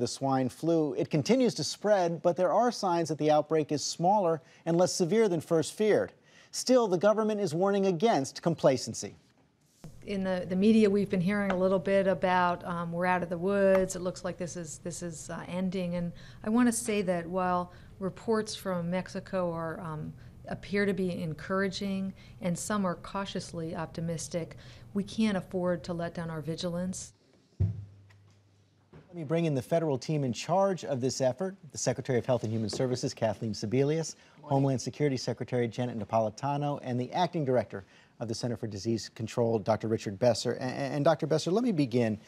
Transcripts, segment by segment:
the swine flu. It continues to spread, but there are signs that the outbreak is smaller and less severe than first feared. Still, the government is warning against complacency. In the media, we've been hearing a little bit about we're out of the woods. It looks like this is ending. And I want to say that while reports from Mexico appear to be encouraging and some are cautiously optimistic, we can't afford to let down our vigilance. Let me bring in the federal team in charge of this effort, the Secretary of Health and Human Services, Kathleen Sebelius, Homeland Security Secretary Janet Napolitano, and the Acting Director of the Center for Disease Control, Dr. Richard Besser. And Dr. Besser, let me begin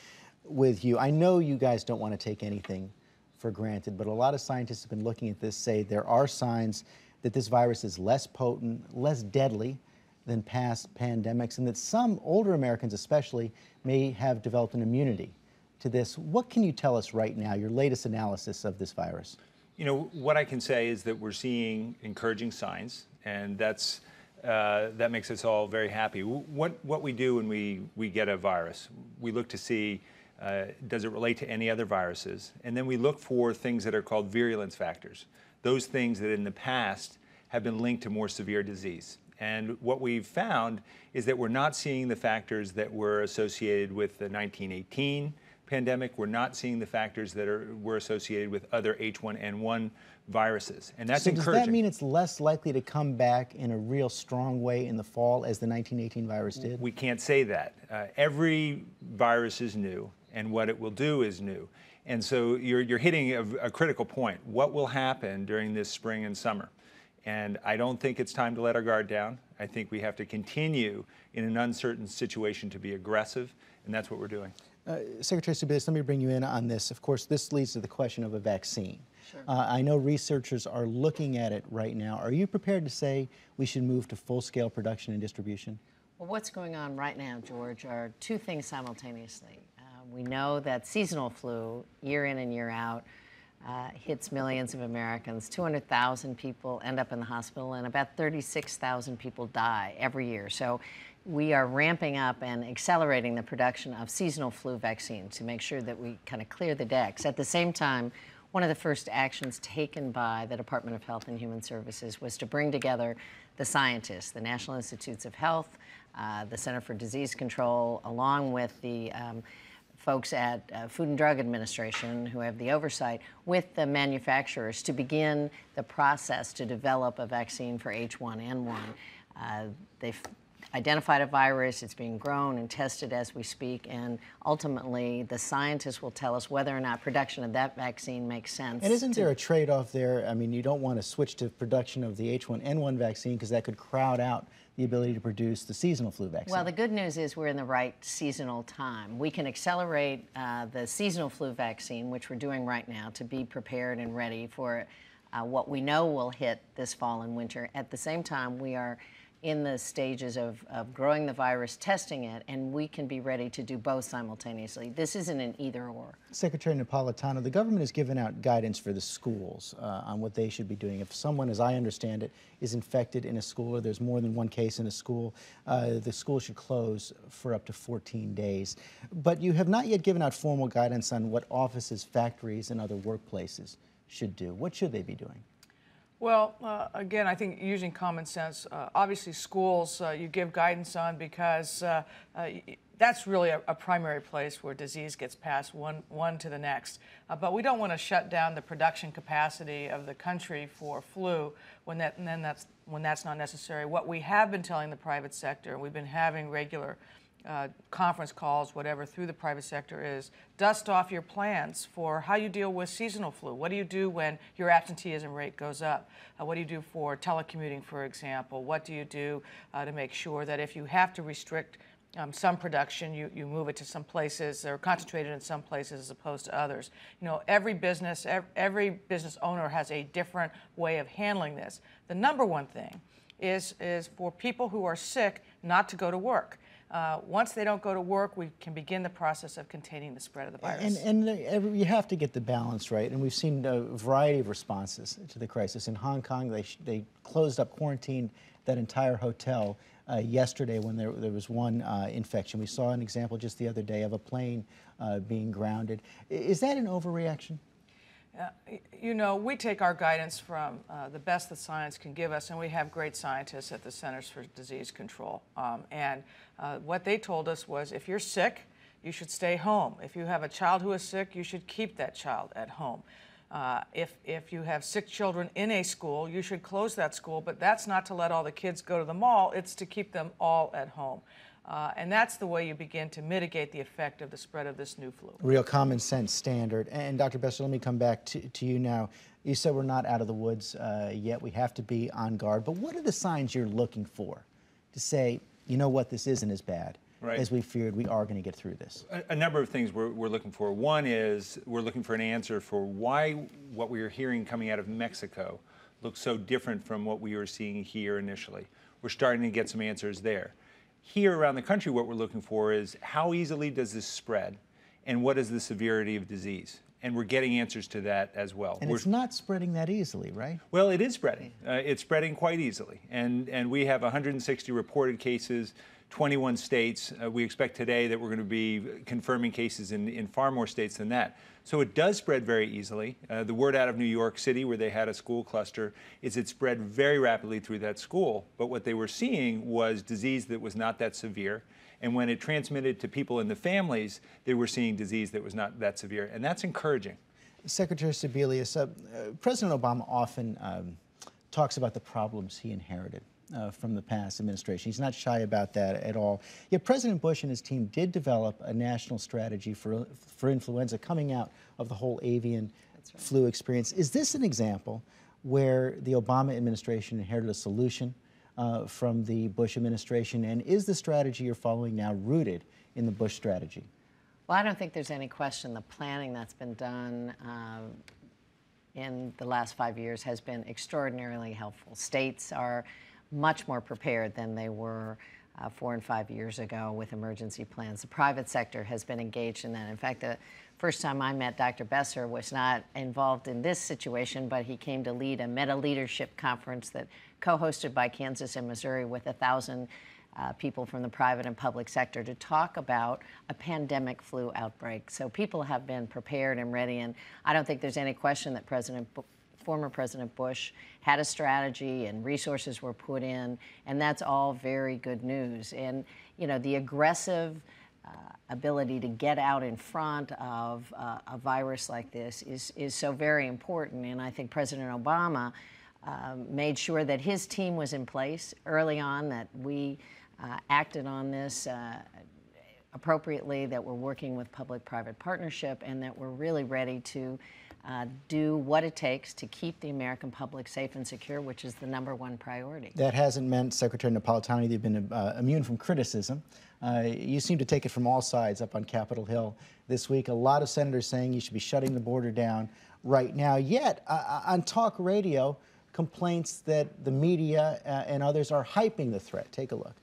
with you. I know you guys don't want to take anything for granted, but a lot of scientists have been looking at this, say there are signs that this virus is less potent, less deadly than past pandemics, and that some older Americans especially may have developed an immunity to this. What can you tell us right now, your latest analysis of this virus? You know, what I can say is that we're seeing encouraging signs, and that makes us all very happy. What we do when we get a virus, we look to see does it relate to any other viruses, and then we look for things that are called virulence factors, those things that in the past have been linked to more severe disease. And what we've found is that we're not seeing the factors that were associated with the 1918 pandemic. We're not seeing the factors that were associated with other H1N1 viruses, and that's encouraging. Does that mean it's less likely to come back in a real strong way in the fall as the 1918 virus did? We can't say that. Every virus is new, and what it will do is new. And so you're hitting a critical point. What will happen during this spring and summer? And I don't think it's time to let our guard down. I think we have to continue in an uncertain situation to be aggressive, and that's what we're doing. Secretary Sebelius, let me bring you in on this. Of course, this leads to the question of a vaccine. Sure. I know researchers are looking at it right now. Are you prepared to say we should move to full-scale production and distribution? Well, what's going on right now, George, are two things simultaneously. We know that seasonal flu, year in and year out, hits millions of Americans. 200,000 people end up in the hospital, and about 36,000 people die every year. So we are ramping up and accelerating the production of seasonal flu vaccines to make sure that we kind of clear the decks. At the same time, one of the first actions taken by the Department of Health and Human Services was to bring together the scientists, the National Institutes of Health, the Center for Disease Control, along with the folks at Food and Drug Administration who have the oversight, with the manufacturers to begin the process to develop a vaccine for H1N1. They've identified a virus, it's being grown and tested as we speak, and ultimately the scientists will tell us whether or not production of that vaccine makes sense. And isn't there a trade-off there? I mean, you don't want to switch to production of the H1N1 vaccine because that could crowd out the ability to produce the seasonal flu vaccine. Well, the good news is we're in the right seasonal time. We can accelerate the seasonal flu vaccine, which we're doing right now, to be prepared and ready for what we know will hit this fall and winter. At the same time, we are in the stages of growing the virus, testing it, and we can be ready to do both simultaneously. This isn't an either-or. Secretary Napolitano, the government has given out guidance for the schools on what they should be doing. If someone, as I understand it, is infected in a school or there's more than one case in a school, the school should close for up to 14 days. But you have not yet given out formal guidance on what offices, factories, and other workplaces should do. What should they be doing? Well, again, I think using common sense. Obviously, schools you give guidance on because that's really a primary place where disease gets passed one to the next. But we don't want to shut down the production capacity of the country for flu when that's not necessary. What we have been telling the private sector, we've been having regular conference calls, whatever, through the private sector, is dust off your plans for how you deal with seasonal flu. What do you do when your absenteeism rate goes up? What do you do for telecommuting, for example? What do you do to make sure that if you have to restrict some production, you move it to some places or concentrate it in some places as opposed to others? You know, every business owner has a different way of handling this. The number one thing is for people who are sick not to go to work. Once they don't go to work, we can begin the process of containing the spread of the virus. And you have to get the balance right, and we've seen a variety of responses to the crisis. In Hong Kong, they closed up, quarantined that entire hotel yesterday when there was one infection. We saw an example just the other day of a plane being grounded. Is that an overreaction? You know, we take our guidance from the best that science can give us, and we have great scientists at the Centers for Disease Control. What they told us was, if you're sick, you should stay home. If you have a child who is sick, you should keep that child at home. If you have sick children in a school, you should close that school, but that's not to let all the kids go to the mall, it's to keep them all at home. And that's the way you begin to mitigate the effect of the spread of this new flu. Real common sense standard. And Dr. Besser, let me come back to you now. You said we're not out of the woods yet. We have to be on guard. But what are the signs you're looking for to say, you know what, this isn't as bad as we feared? We are going to get through this. A number of things we're looking for. One is we're looking for an answer for why what we are hearing coming out of Mexico looks so different from what we were seeing here initially. We're starting to get some answers there. Here around the country, what we're looking for is how easily does this spread, and what is the severity of disease? And we're getting answers to that as well. And it's not spreading that easily, right? Well, it is spreading. It's spreading quite easily. And we have 160 reported cases, 21 states. We expect today that we're going to be confirming cases in far more states than that. So it does spread very easily. The word out of New York City, where they had a school cluster, is it spread very rapidly through that school. But what they were seeing was disease that was not that severe. And when it transmitted to people in the families, they were seeing disease that was not that severe. And that's encouraging. Secretary Sebelius, President Obama often talks about the problems he inherited from the past administration. He's not shy about that at all. Yet President Bush and his team did develop a national strategy for influenza coming out of the whole avian flu experience. Is this an example where the Obama administration inherited a solution from the Bush administration? And is the strategy you're following now rooted in the Bush strategy? Well, I don't think there's any question the planning that's been done in the last 5 years has been extraordinarily helpful. States are much more prepared than they were 4 and 5 years ago with emergency plans. The private sector has been engaged in that. In fact, the first time I met Dr. Besser was not involved in this situation, but he came to lead a meta-leadership conference that co-hosted by Kansas and Missouri with 1,000 people from the private and public sector to talk about a pandemic flu outbreak. So people have been prepared and ready, and I don't think there's any question that former President Bush had a strategy and resources were put in, and that's all very good news. And, you know, the aggressive ability to get out in front of a virus like this is so very important. And I think President Obama made sure that his team was in place early on, that we acted on this appropriately, that we're working with public-private partnership, and that we're really ready to do what it takes to keep the American public safe and secure, which is the #1 priority. That hasn't meant, Secretary Napolitano, you've been immune from criticism. You seem to take it from all sides up on Capitol Hill this week. A lot of senators saying you should be shutting the border down right now. Yet, on talk radio, complaints that the media and others are hyping the threat. Take a look.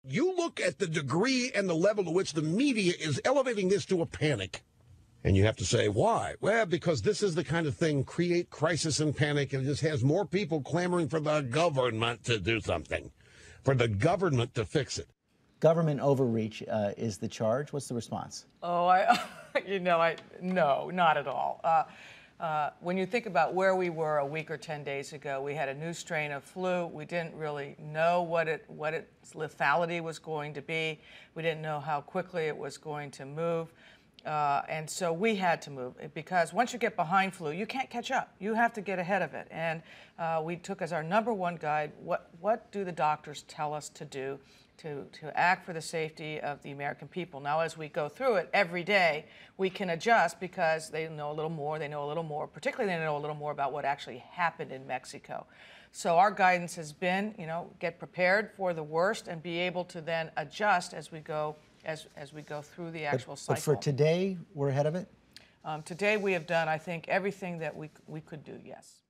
You look at the degree and the level to which the media is elevating this to a panic. And you have to say, why? Well, because this is the kind of thing, create crisis and panic, and it just has more people clamoring for the government to do something, for the government to fix it. Government overreach is the charge. What's the response? Oh, no, not at all. When you think about where we were a week or 10 days ago, we had a new strain of flu. We didn't really know what its lethality was going to be. We didn't know how quickly it was going to move. And so we had to move, because once you get behind flu, you can't catch up. You have to get ahead of it. And we took as our #1 guide, what do the doctors tell us to do to act for the safety of the American people? Now, as we go through it every day, we can adjust because they know a little more, particularly they know a little more about what actually happened in Mexico. So our guidance has been, get prepared for the worst and be able to then adjust as we go through the actual cycle. But for today, we're ahead of it? Today we have done, I think, everything that we could do, yes.